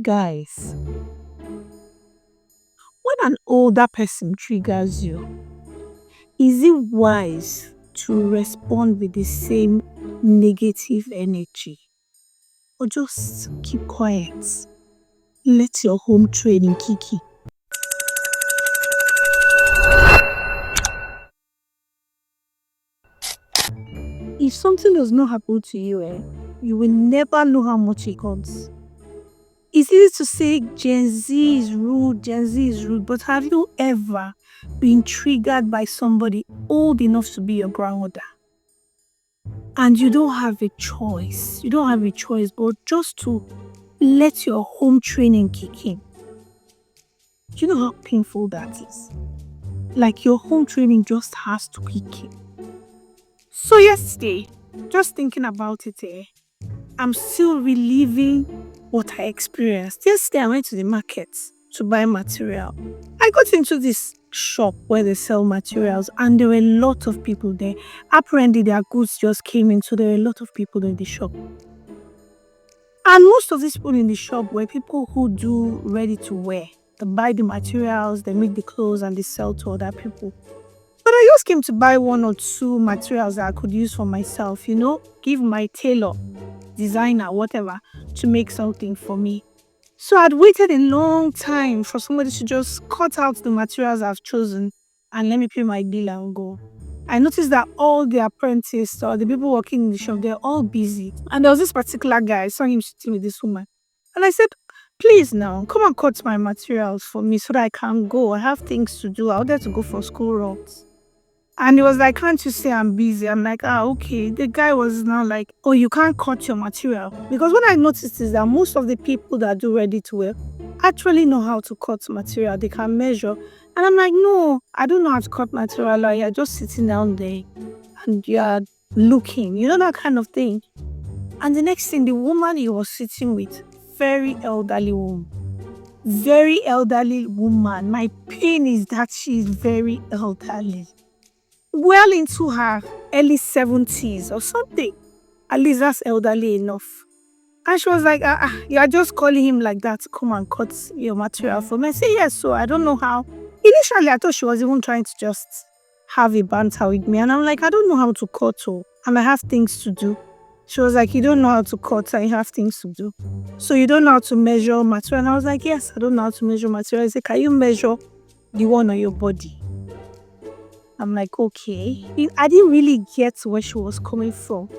Guys, when an older person triggers you, is it wise to respond with the same negative energy? Or just keep quiet? Let your home training kick in. If something does not happen to you, you will never know how much it costs. It's easy to say Gen Z is rude, but have you ever been triggered by somebody old enough to be your grandmother? And you don't have a choice. You don't have a choice, but just to let your home training kick in. Do you know how painful that is? Like your home training just has to kick in. So yesterday, just thinking about it, I'm still reliving what I experienced. Yesterday, I went to the market to buy material. I got into this shop where they sell materials, and there were a lot of people there. Apparently, their goods just came in, so there were a lot of people in the shop. And most of these people in the shop were people who do ready to wear. They buy the materials, they make the clothes, and they sell to other people. But I just came to buy one or two materials that I could use for myself, give my tailor, designer, whatever, to make something for me. So I'd waited a long time for somebody to just cut out the materials I've chosen and let me pay my bill and go. I noticed that all the apprentices or the people working in the shop, they're all busy. And there was this particular guy, I saw him sitting with this woman. And I said, please now, come and cut my materials for me so that I can go. I have things to do. I wanted to go for school runs. And he was like, can't you say I'm busy? I'm like, okay. The guy was now like, oh, you can't cut your material. Because what I noticed is that most of the people that do ready to wear actually know how to cut material. They can measure. And I'm like, no, I don't know how to cut material. Like, you're just sitting down there and you're looking, that kind of thing. And the next thing, the woman he was sitting with, very elderly woman. Very elderly woman. My pain is that she's very elderly. Well into her early 70s or something. At least that's elderly enough. And she was like, you are just calling him like that to come and cut your material for me. I said, yes, so I don't know how. Initially, I thought she was even trying to just have a banter with me. And I'm like, I don't know how to cut, and I have things to do. She was like, you don't know how to cut and you have things to do. So you don't know how to measure material. And I was like, yes, I don't know how to measure material. I said, can you measure the one on your body? I'm like, okay. I didn't really get where she was coming from.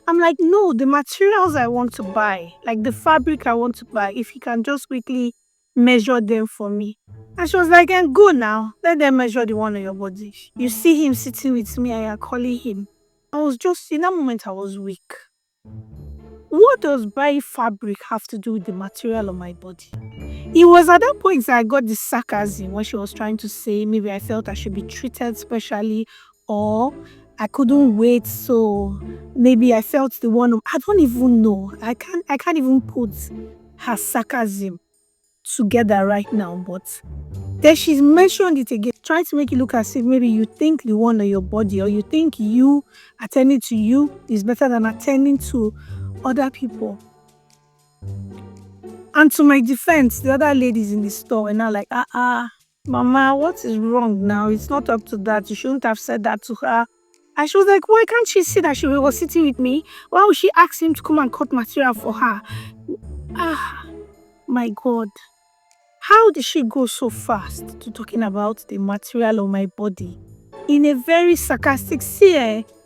I'm like, no, the materials I want to buy, like the fabric I want to buy, if you can just quickly measure them for me. And she was like, and go now. Let them measure the one on your body. You see him sitting with me and you're calling him. In that moment, I was weak. What does buying fabric have to do with the material on my body? It was at that point that I got the sarcasm when she was trying to say maybe I felt I should be treated specially, or I couldn't wait, so maybe I felt the one. I don't even know. I can't even put her sarcasm together right now. But then she's mentioned it again, trying to make it look as if maybe you think the one on your body, or you think you attending to you is better than attending to other people. And to my defense, the other ladies in the store were now like, Mama, what is wrong now? It's not up to that. You shouldn't have said that to her. And she was like, why can't she see that she was sitting with me? Why would she ask him to come and cut material for her? My God. How did she go so fast to talking about the material on my body? In a very sarcastic,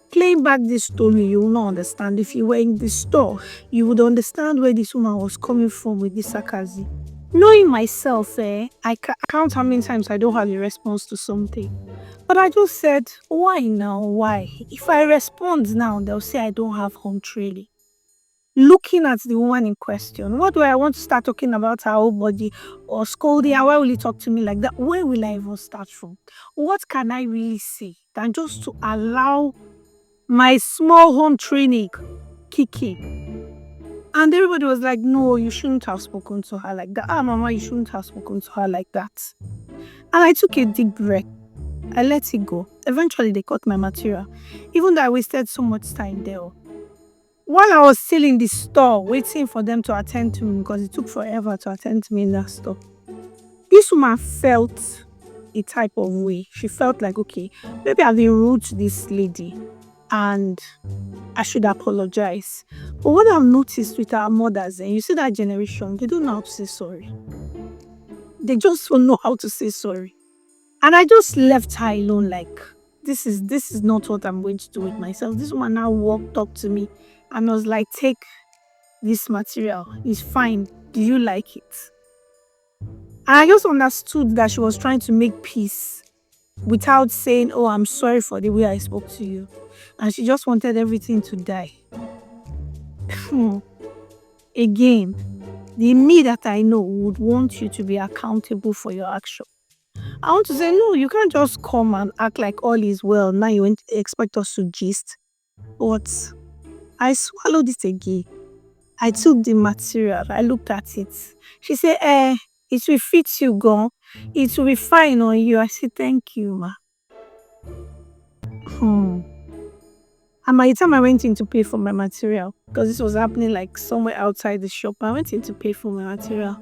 playing back this story, you will not understand. If you were in the store, you would understand where this woman was coming from with this sarcasm. Knowing myself, I count how many times I don't have a response to something. But I just said, why now? Why? If I respond now, they'll say I don't have home training. Looking at the woman in question, what do I want to start talking about her whole body or scolding her? Why will you talk to me like that? Where will I even start from? What can I really say than just to allow my small home training kick in? And everybody was like, no, you shouldn't have spoken to her like that. Mama, you shouldn't have spoken to her like that. And I took a deep breath. I let it go. Eventually, they cut my material. Even though I wasted so much time there. While I was still in the store waiting for them to attend to me, because it took forever to attend to me in that store, this woman felt a type of way. She felt like, okay, maybe I've been rude to this lady and I should apologize. But what I've noticed with our mothers, and you see that generation, they don't know how to say sorry. They just don't know how to say sorry. And I just left her alone, like, this is not what I'm going to do with myself. This woman now walked up to me and was like, take this material. It's fine. Do you like it? And I just understood that she was trying to make peace without saying, oh, I'm sorry for the way I spoke to you. And she just wanted everything to die. Again, the me that I know would want you to be accountable for your action. I want to say, no, you can't just come and act like all is well. Now you expect us to gist. But I swallowed it again. I took the material. I looked at it. She said, it will fit you, gone. It will be fine on you. I said, thank you, ma. And by the time I went in to pay for my material, because this was happening like somewhere outside the shop, I went in to pay for my material.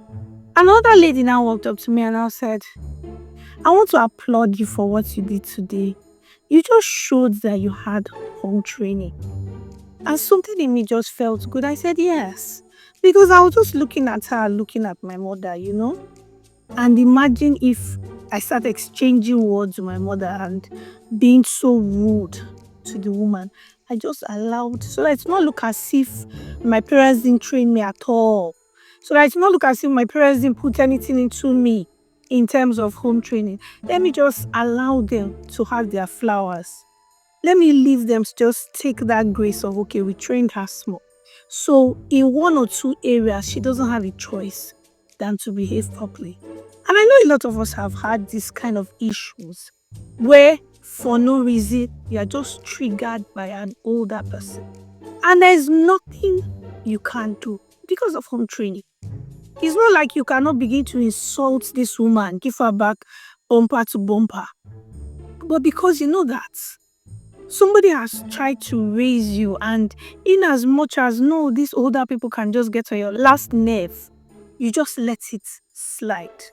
Another lady now walked up to me and I said, I want to applaud you for what you did today. You just showed that you had home training. And something in me just felt good. I said, yes. Because I was just looking at her, looking at my mother, you know. And imagine if I start exchanging words with my mother and being so rude to the woman. I just allowed, so that it's not look as if my parents didn't train me at all. So that it's not look as if my parents didn't put anything into me in terms of home training. Let me just allow them to have their flowers. Let me leave them to just take that grace of, okay, we trained her small. So in one or two areas, she doesn't have a choice than to behave properly. And I know a lot of us have had this kind of issues where for no reason, you are just triggered by an older person. And there's nothing you can do because of home training. It's not like you cannot begin to insult this woman, give her back bumper to bumper. But because you know that somebody has tried to raise you, and in as much as no, these older people can just get on your last nerve, you just let it slide.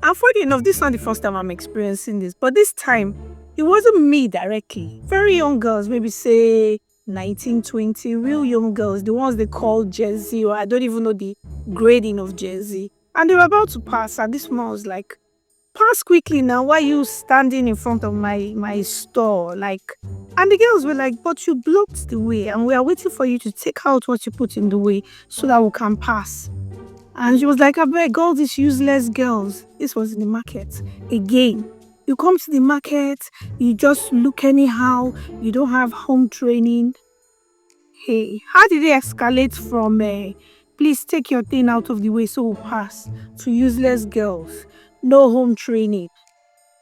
And funny enough, this is not the first time I'm experiencing this, but this time, it wasn't me directly. Very young girls, maybe say 19, 20, real young girls, the ones they call Gen Z, or I don't even know the grading of Gen Z. And they were about to pass, and this man was like, pass quickly now, why are you standing in front of my store? Like, and the girls were like, but you blocked the way, and we are waiting for you to take out what you put in the way so that we can pass. And she was like, I beg all these useless girls. This was in the market. Again, you come to the market, you just look anyhow, you don't have home training. Hey, how did it escalate from please take your thing out of the way so we'll pass, to useless girls, no home training?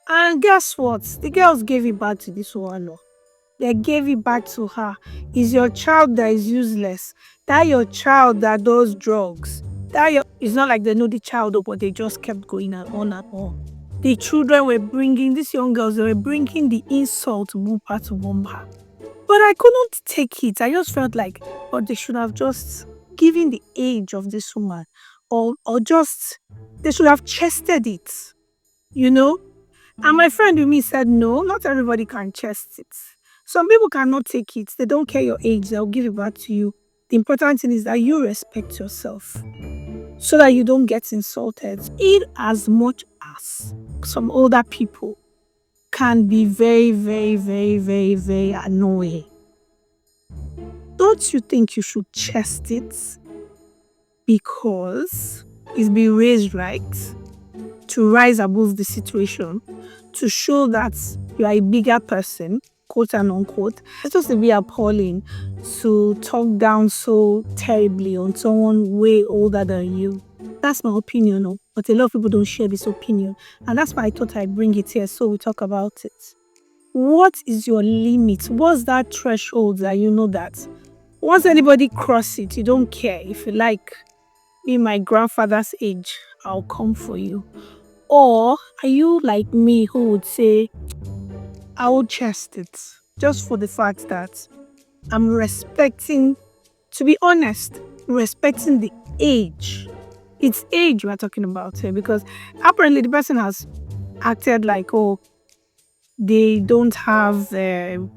And guess what? The girls gave it back to this one. No. They gave it back to her. Is your child that is useless? That your child that does drugs? It's not like they know the child, but they just kept going on and on. The children were bringing, these young girls, they were bringing the insult bumper to bumper. But I couldn't take it. I just felt like, but they should have just given the age of this woman, or just, they should have chested it, you know? And my friend with me said, no, not everybody can chest it. Some people cannot take it. They don't care your age. They'll give it back to you. The important thing is that you respect yourself so that you don't get insulted. In as much as some older people can be very, very, very, very, very annoying, don't you think you should chest it because it's been raised right to rise above the situation, to show that you are a bigger person, quote and unquote? It's just to be appalling to talk down so terribly on someone way older than you. That's my opinion, no? But a lot of people don't share this opinion. And that's why I thought I'd bring it here so we talk about it. What is your limit? What's that threshold that you know that once anybody cross it, you don't care? If you like be my grandfather's age, I'll come for you. Or are you like me who would say, I will chest it just for the fact that I'm respecting To be honest, respecting the age. It's age we're talking about here, because apparently the person has acted like, oh, they don't have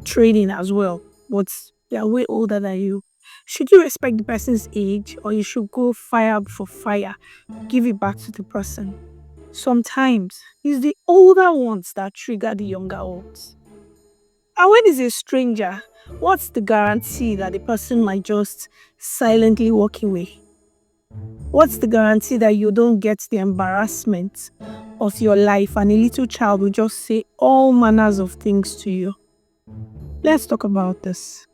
training as well, but they are way older than you. Should you respect the person's age, or you should go fire for fire, give it back to the person? Sometimes it's the older ones that trigger the younger ones. And when it's a stranger, what's the guarantee that the person might just silently walk away? What's the guarantee that you don't get the embarrassment of your life and a little child will just say all manners of things to you? Let's talk about this.